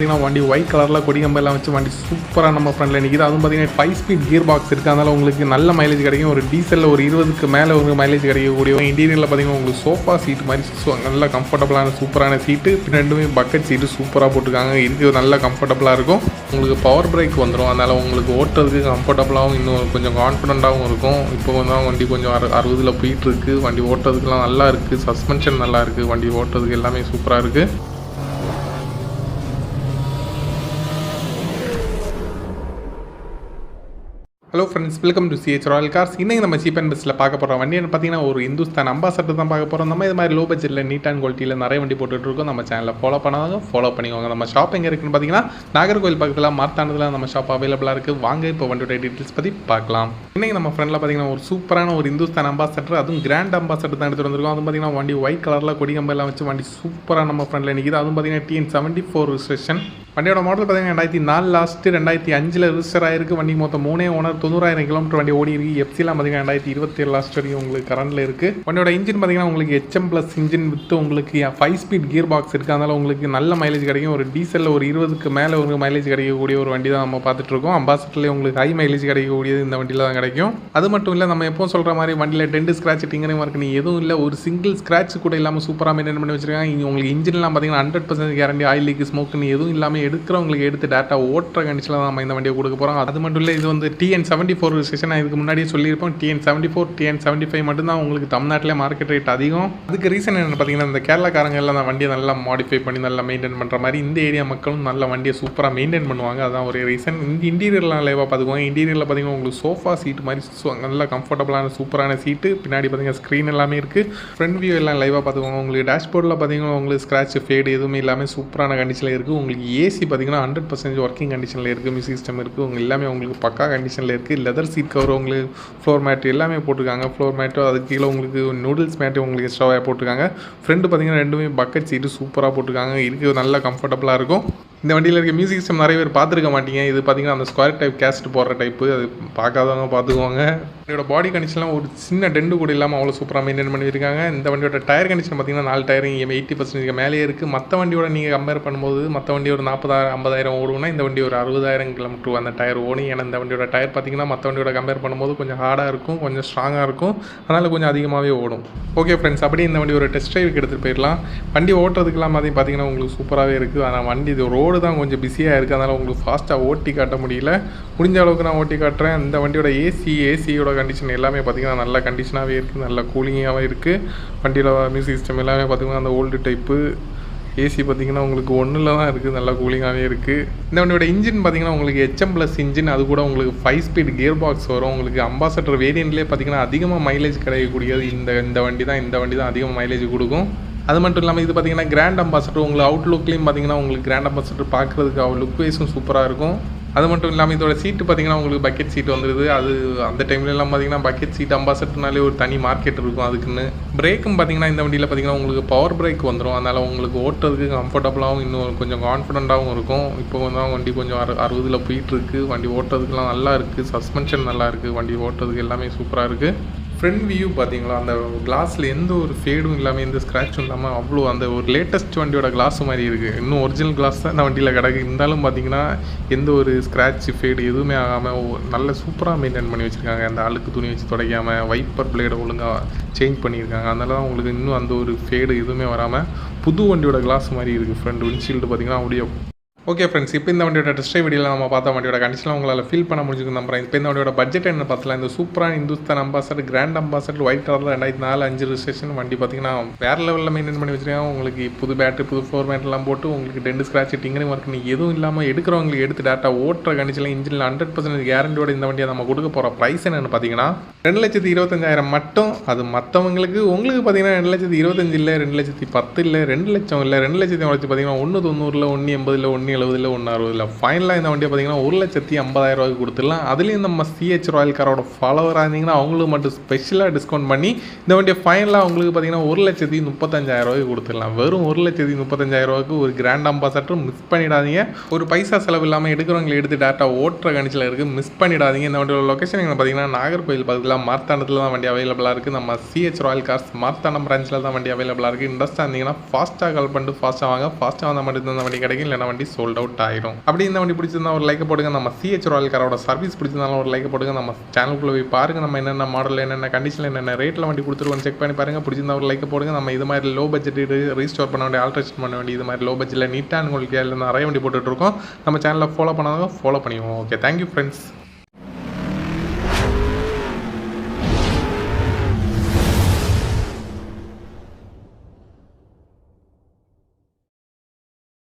வண்டி ஒயிட் கலரில் கொடி கம்பெல்லாம் வச்சு வண்டி சூப்பராக நம்ம ஃப்ரெண்டில் நிற்கிது. அதுவும் பார்த்தீங்கன்னா 5 ஸ்பீட் கியர் பாக்ஸ் இருக்குது. அதனால் உங்களுக்கு நல்ல மைலேஜ் கிடைக்கும். ஒரு டீசலில் ஒரு 20க்கு மேலே ஒரு மைலேஜ் கிடைக்கக்கூடிய இன்டீரியரில் பார்த்தீங்கன்னா உங்களுக்கு சோஃபா சீட் மாதிரி நல்ல கம்ஃபர்டபுளான சூப்பரான சீட்டு. ரெண்டுமே பக்கெட் சீட்டு சூப்பராக போட்டிருக்காங்க. இது நல்ல கம்ஃபர்டபுளாக இருக்கும். உங்களுக்கு பவர் பிரேக் வந்துடும். அதனால் உங்களுக்கு ஓட்டுறதுக்கு கம்ஃபர்டபுளாகவும் இன்னும் கொஞ்சம் கான்ஃபிடண்ட்டாகவும் இருக்கும். இப்போ தான் வண்டி கொஞ்சம் 60ல் போயிட்டுருக்கு. வண்டி ஓட்டுறதுக்குலாம் நல்லா இருக்குது. சஸ்பென்ஷன் நல்லா இருக்குது. வண்டி ஓட்டுறதுக்கு எல்லாமே சூப்பராக இருக்குது. Hello friends, welcome to CH Royal cars. இன்றைக்கி நம்ம சீப் அண்ட் பெஸ்ட்டில் பார்க்க போகிறோம் வண்டி பார்த்தீங்கன்னா ஒரு இந்துஸ்தான் அம்பாசடர் தான் பார்க்க போகிறோம். நம்ம இது மாதிரி லோ பட்ஜெட்டில் நீட் அண்ட் குவாலிட்டியில் நிறைய வண்டி போட்டுட்ருக்கோம். நம்ம சேனலில் ஃபாலோ பண்ணாங்க ஃபாலோ பண்ணிக்கோங்க. நம்ம ஷாப் எங்கே இருக்குன்னு பார்த்தீங்கன்னா நாகர்கோவில் பக்கத்தில் மார்த்தாண்டத்தில் நம்ம ஷாப் அவைலபிளாக இருக்குது. வாங்க இப்போ வண்டியோட டீட்டெயில்ஸ் பற்றி பார்க்கலாம். இன்றைக்கி நம்ம ஃப்ரெண்டில் பார்த்தீங்கன்னா ஒரு சூப்பரான ஒரு இந்துஸ்தான் அம்பாசடர், அதுவும் கிராண்ட் அம்பாசடர் தான் எடுத்துகிட்டு வந்திருக்கோம். அதுவும் பார்த்தீங்கன்னா வண்டி ஒயிட் கலரில் கொடி கம்பெல்லாம் வச்சு வண்டி சூப்பராக நம்ம ஃப்ரெண்டில் நிற்கிது. அதுவும் பார்த்தீங்கன்னா TN74 ரிஜிஸ்ட்ரேஷன். வண்டியோட மாடல் பார்த்தீங்கன்னா 2004 லாஸ்ட்டு 2005 ரிஜிஸ்டர் ஆயிருக்கு. வண்டி மொத்தம் 3 ஓனர், 90,000 கிலோமீட்டர் வண்டி ஓடி இருக்கு. எஃப்சிலாம் பார்த்தீங்கன்னா 2027 லாஸ்ட் வரைக்கும் உங்களுக்கு கரண்டில் இருக்குது. வண்டியோட இன்ஜின் பார்த்தீங்கன்னா உங்களுக்கு HM+ இன்ஜின் வித் உங்களுக்கு 5 ஸ்பீட் கியர் பாக்ஸ் இருக்குது. அதனால் உங்களுக்கு நல்ல மைலேஜ் கிடைக்கும். ஒரு டீசலில் ஒரு 20க்கு மேலே ஒரு மைலேஜ் கிடைக்கக்கூடிய ஒரு வண்டி தான் நம்ம பார்த்துட்ருக்கோம். அம்பாசடர்லேயே உங்களுக்கு ஹை மைலேஜ் கிடைக்கக்கூடியது இந்த வண்டியில் தான் கிடைக்கும். அது மட்டும் இல்லை, நம்ம எப்போ சொல்கிற மாதிரி வண்டியில் டென்ட் ஸ்க்ராட்ச் டிங்கரிங் மார்க் நீ எதுவும் இல்லை, ஒரு சிங்கிள் ஸ்க்ராட்ச் கூட இல்லாமல் சூப்பராக மெயின்டைன் பண்ணி வச்சிருக்காங்க. உங்களுக்கு இன்ஜின்லாம் பார்த்தீங்கன்னா 100% கேரண்டி. ஆயில் லீக், ஸ்மோக் நீ எதுவும் இல்லாமல் எடுக்கிறவங்களுக்கு எடுத்து டேட்டா ஓட்டுற கண்டிஷனில் தான் நம்ம இந்த வண்டியை கொடுக்க போகிறோம். அது மட்டும் இல்லை, இது வந்து TN74 ரிஜிஸ்ட்ரேஷன். இதுக்கு முன்னாடியே சொல்லியிருப்போம். TN74 TN75 மட்டும்தான் உங்களுக்கு தமிழ்நாட்டிலே மார்க்கெட் ரேட் அதிகம். அதுக்கு ரீசன் என்ன பார்த்தீங்கன்னா, இந்த கேரளாக்காரங்க எல்லாம் அந்த வண்டியை நல்லா மாடிஃபை பண்ணி நல்லா மெயின்டைன் பண்ணுற மாதிரி இந்த ஏரியா மக்களும் நல்ல வண்டியை சூப்பராக மெயின்டைன் பண்ணுவாங்க. அதான் ஒரு ரீசன். இந்த இன்டீரியர்லாம் லைவாக பார்த்துக்குவாங்க. இன்டீரியரில் பார்த்தீங்கன்னா உங்களுக்கு சோஃபா சீட் மாதிரி நல்ல கம்ஃபர்டபுளான சூப்பரான சீட்டு. பின்னாடி பார்த்தீங்கன்னா ஸ்க்ரீன் எல்லாமே இருக்குது. ஃப்ரண்ட் வியூ எல்லாம் லைவாக பார்த்துக்குவாங்க. உங்களுக்கு டேஷ்போர்டில் பார்த்தீங்கன்னா உங்களுக்கு ஸ்க்ராட்ச் ஃபேடு எதுவுமே இல்லாமல் சூப்பரான கண்டிஷனில் இருக்குது. உங்களுக்கு ஏசி பார்த்தீங்கன்னா 100% ஒர்க்கிங் கண்டிஷனில் இருக்குது. மியூசிக் சிஸ்டம் இருக்குது. உங்களுக்கு எல்லாமே உங்களுக்கு பக்கா கண்டிஷனில் இருக்குது. லெதர் சீட் கவர், உங்களுக்கு ஃப்ளோர் மேட் எல்லாமே போட்டிருக்காங்க. ஃப்ளோர் மேட்டோ அதுக்கு கீழே உங்களுக்கு நூடுல்ஸ் மேட்டோ உங்களுக்கு எக்ஸ்ட்ராவாக போட்டிருக்காங்க. ஃப்ரெண்டு பார்த்தீங்கன்னா ரெண்டுமே பக்கெட் சீட்டு சூப்பராக போட்டிருக்காங்க. இருக்குது நல்ல கம்ஃபர்டபுளாக இருக்கும். இந்த வண்டியில் இருக்க மியூசிக் சிஸ்டம் நிறைய பேர் பார்த்துருக்க மாட்டீங்க. இது பார்த்தீங்கன்னா அந்த ஸ்கொயர் டைப் கேஸ்ட் போடுற டைப்பு. அது பார்க்காதவங்க பார்த்துக்குவாங்க. வண்டியோட பாடி கண்டிஷன்லாம் ஒரு சின்ன டெண்டு கூட இல்லாமல் அவ்வளோ சூப்பராக மெயின்டைன் பண்ணியிருக்காங்க. இந்த வண்டியோட டயர் கண்டிஷன் பார்த்தீங்கன்னா 4 டயர் 80% மேலே இருக்குது. மற்ற வண்டியோட நீங்கள் கம்பேர் பண்ணும்போது மற்ற வண்டி ஒரு 40,000-50,000 ஓடுனா இந்த வண்டி ஒரு 60,000 கிலோமீட்டர் அந்த டயர் ஓடும். ஏன்னா இந்த வண்டியோட டயர் பார்த்தீங்கன்னா மற்ற வண்டியோட கம்பேர் பண்ணும்போது கொஞ்சம் ஹார்டாக இருக்கும், கொஞ்சம் ஸ்ட்ராங்காக இருக்கும். அதனால் கொஞ்சம் அதிகமாகவே ஓடும். ஓகே ஃப்ரெண்ட்ஸ், அப்படியே இந்த வண்டி ஒரு டெஸ்ட் ட்ரைவுக்கு எடுத்துகிட்டு போயிடலாம். வண்டி ஓட்டுறதுக்கெல்லாம் பார்த்தீங்கன்னா உங்களுக்கு சூப்பராகவே இருக்குது. ஆனால் வண்டி இது ரோடு தான் கொஞ்சம் பிஸியாக இருக்குது. அதனால் உங்களுக்கு ஃபாஸ்ட்டாக ஓட்டி காட்ட முடியல. முடிஞ்ச அளவுக்கு நான் ஓட்டி காட்டுறேன். இந்த வண்டியோட ஏசியோட கண்டிஷன் எல்லாமே பார்த்தீங்கன்னா நல்ல கண்டிஷனாகவே இருக்குது. நல்ல கூலிங்காகவே இருக்குது. வண்டியில் மியூசிக் சிஸ்டம் எல்லாமே பார்த்தீங்கன்னா அந்த ஓல்டு டைப்பு. ஏசி பார்த்தீங்கன்னா உங்களுக்கு 1ல் தான் இருக்குது. நல்லா கூலிங்காகவே இருக்குது. இந்த வண்டியோட இன்ஜின் பார்த்தீங்கன்னா உங்களுக்கு HM+ இன்ஜின், அது கூட உங்களுக்கு 5 ஸ்பீட் கியர் பாக்ஸ் வரும். உங்களுக்கு அம்பாசடர் வேரியண்ட்லேயே பார்த்தீங்கன்னா அதிகமாக மைலேஜ் கிடைக்கக்கூடியது இந்த வண்டி தான் அதிகமாக மைலேஜ் கொடுக்கும். அது மட்டும் இல்லாமல் இது பார்த்தீங்கன்னா கிராண்ட் அம்பாசடர். உங்களுக்கு அவுட்லுக்லேயும் பார்த்தீங்கன்னா உங்களுக்கு கிராண்ட் அம்பாசடர் பார்க்குறதுக்கு லுக் வைஸும் சூப்பராக இருக்கும். அது மட்டும் இல்லாமல் இதோட சீட்டு பார்த்தீங்கன்னா உங்களுக்கு பக்கெட் சீட் வந்துடுது. அது அந்த டைம்லலாம் பார்த்தீங்கன்னா பக்கெட் சீட் அம்பாசடர்னாலே ஒரு தனி மார்க்கெட் இருக்கும் அதுக்குன்னு. பிரேக்கும் பார்த்தீங்கன்னா இந்த வண்டியில் பார்த்தீங்கன்னா உங்களுக்கு பவர் பிரேக் வந்துடும். அதனால் உங்களுக்கு ஓட்டுறதுக்கு கம்ஃபர்டபுளாகவும் இன்னும் கொஞ்சம் கான்ஃபிடண்ட்டாகவும் இருக்கும். இப்போ தான் வண்டி கொஞ்சம் 60ல் போயிட்டுருக்கு. வண்டி ஓட்டுறதுக்குலாம் நல்லா இருக்குது. சஸ்பென்ஷன் நல்லா இருக்குது. வண்டி ஓட்டுறதுக்கு எல்லாமே சூப்பராக இருக்குது. ஃப்ரண்ட் வியூ பார்த்தீங்களா, அந்த கிளாஸில் எந்த ஒரு ஃபேடும் இல்லாமல் எந்த ஸ்க்ராட்சும் இல்லாமல் அவ்வளோ அந்த ஒரு லேட்டஸ்ட் வண்டியோட கிளாஸ் மாதிரி இருக்குது. இன்னும் ஒரிஜினல் கிளாஸ் தான் இந்த வண்டியில் கிடக்கு. இருந்தாலும் பார்த்தீங்கன்னா எந்த ஒரு ஸ்க்ராட்ச் ஃபேடு எதுவுமே ஆகாமல் நல்ல சூப்பராக மெயின்டைன் பண்ணி வச்சுருக்காங்க. அந்த அழுக்கு துணி வச்சு துடைக்காமல் வைப்பர் பிளேடை ஒழுங்காக சேஞ்ச் பண்ணியிருக்காங்க. அதனால தான் உங்களுக்கு இன்னும் அந்த ஒரு ஃபேடு எதுவுமே வராமல் புது வண்டியோட கிளாஸ் மாதிரி இருக்குது. ஃப்ரண்ட் விண்ட்ஷீல்டு பார்த்தீங்கன்னா அப்படியே. ஓகே ஃப்ரெண்ட்ஸ், இப்போ இந்த வண்டியோட டெஸ்ட் ட்ரைவ் வீடியோவில் நம்ம பார்த்த வண்டியோட கண்டிஷன்லாம் உங்களால் ஃபீல் பண்ண முடிஞ்சுக்கு நம்புறேன். இப்போ இந்த வண்டியோட பட்ஜெட் என்ன பார்த்தலாம். இந்த சூப்பரான Hindustan Ambassador grand Ambassador white கலரில் 2004-5 ரிஜிஸ்ட்ரேஷன் வண்டி பார்த்தீங்கன்னா வேறு லெவலில் மெயின்டைன் பண்ணி வச்சுருக்காங்க. உங்களுக்கு புது பேட்டரி, புது ஃப்ளோர் மேட்லாம் போட்டு உங்களுக்கு டென்ட் ஸ்க்ராட்ச் டிங்கரிங் மார்க் நீ எதுவும் இல்லாமல் எடுக்கிறவங்களுக்கு எடுத்து டேட்டா ஓட்டுற கண்டிஷனில் இன்ஜினில் 100% கேரண்டியோட இந்த வண்டியை நம்ம கொடுக்க போகிற ப்ரைஸ் என்னென்னு பார்த்தீங்கன்னா 2,25,000 மட்டும். அது மற்றவங்களுக்கு உங்களுக்கு பார்த்தீங்கன்னா 2,25,000 இல்லை, 2,10,000 இல்லை, 2 லட்சம் இல்லை, 2 லட்சத்தையும் வச்சு பார்த்தீங்கன்னா 1,90,000, 1,80,000, 1,70,000, 1,60,000. ஃபைனலாக இந்த வண்டியை பார்த்தீங்கன்னா 1,50,000 கொடுத்துடலாம். அதுலேயும் நம்ம சிஹெச் ராயல் காரோட ஃபாலோவராக இருந்தீங்கன்னா அவங்களுக்கு மட்டும் ஸ்பெஷலாக டிஸ்கவுண்ட் பண்ணி இந்த வண்டியை ஃபைனலாக அவங்களுக்கு பார்த்தீங்கன்னா 1,35,000 கொடுத்துடலாம். வெறும் 1,35,000 ஒரு கிராண்ட் அம்பாசடர் மிஸ் பண்ணிடாதீங்க. ஒரு பைசா செலவு இல்லாமல் எடுக்கிறவங்களை எடுத்து டேட்டா ஓட்டுற கணிச்சில் இருக்குது. மிஸ் பண்ணிடாதீங்க. இந்த வண்டியோட லொக்கேஷன் எங்கே பார்த்தீங்கன்னா நாகர்கோவில் பக்கத்தில் மார்த்தாண்டத்தில் தான் வண்டி அவைலபிளாக இருக்குது. நம்ம சிஹெச் ராயல் கார்ஸ் மார்த்தாண்டம் பிரான்ச்சில் தான் வண்டி அவைலபிளாக இருக்குது. இன்ட்ரெஸ்ட்டாக இருந்தீங்கன்னா ஃபாஸ்ட்டாக கால் பண்ணிட்டு ஃபாஸ்ட்டாக வாங்க. ஃபாஸ்ட்டாக வந்தால் மட்டும் தான் வண்டி கிடைக்கும், இல்லைனா வண்டி சோல்ட். சோல்ட் அவுட் ஆயிரும். அப்படி இந்த வண்டி பிடிச்சிருந்தா ஒரு லைக் போடுங்க. நம்ம சிஹெச் ராயல் காரோட சர்வீஸ் பிடிச்சிருந்தாலும் ஒரு லைக் போடுங்க. நம்ம சேனலுக்குள்ள போய் பாருங்க, நம்ம என்னென்ன மாடல் என்னென்ன கண்டிஷனில் என்னென்ன ரேட்டில் வண்டி கொடுத்துருவோம் செக் பண்ணி பாருங்க. பிடிச்சிருந்தா ஒரு லைக் போடுங்க. நம்ம இது மாதிரி லோ பட்ஜெட் ரீஸ்டோர் பண்ண வேண்டிய ஆல்ட்ரேஷன் பண்ண வேண்டிய இது மாதிரி லோ பட்ஜெட்டில் நீட்டாக உங்களுக்கு நிறைய வண்டி போட்டுட்ருக்கோம். நம்ம சேனலில் ஃபாலோ பண்ணாதவங்க ஃபாலோ பண்ணிக்குவோம். Okay, thank you friends.